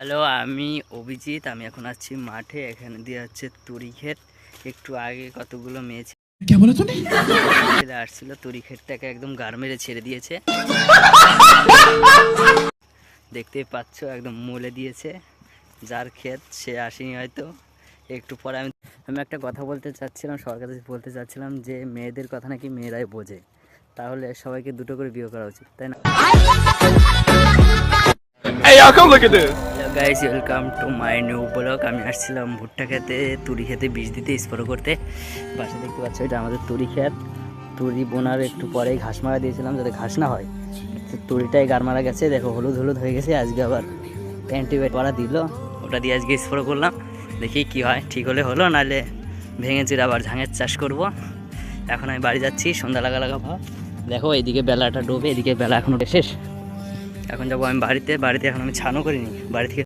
Hello, আমি অভিজিৎ। আমি এখন আছি মাঠে। এখানে দিয়ে হচ্ছে তরি ক্ষেত। একটু আগে কতগুলো মেয়ে ছেলে আসছিল, তরি ক্ষেতটাকে একদম গার মেরে ছেড়ে দিয়েছে। দেখতেই পাচ্ছ, একদম মলে দিয়েছে। যার ক্ষেত সে আসেনি হয়তো। একটু পরে আমি একটা কথা বলতে চাচ্ছিলাম, সবার কাছে বলতে চাচ্ছিলাম যে মেয়েদের কথা নাকি মেয়েরাই বোঝে। তাহলে সবাইকে দুটো করে বিয়ে করা উচিত, তাই না? Hey y'all, come look at this. Hello guys, welcome to my new blog. আমি আসছিলাম ভুট্টা খেতে, তুরি খেতে বীজ দিতে, স্প্রে করতে। পাশে দেখতে পাচ্ছ, এটা আমাদের তুরি ক্ষেত। তুরি বোনার একটু পরেই ঘাস মারা দিয়েছিলাম যাতে ঘাস না হয়। তুরিটাই গার মারা গেছে, দেখো হলুদ হলুদ হয়ে গেছে। আজকে আবার অ্যান্টিবায়োটিক পড়া দিল, ওটা দিয়ে আজকে স্প্রে করলাম। দেখি কি হয়, ঠিক হলে হলো, নাহলে ভেঙে চিরে আবার ঝাঙের চাষ করব। এখন আমি বাড়ি যাচ্ছি, সন্ধ্যা লাগা ভাব। দেখো এইদিকে বেলাটা ডোবে, এদিকে বেলা এখনো শেষ। এখন যাবো আমি বাড়িতে এখন আমি ছানও করিনি বাড়ি থেকে।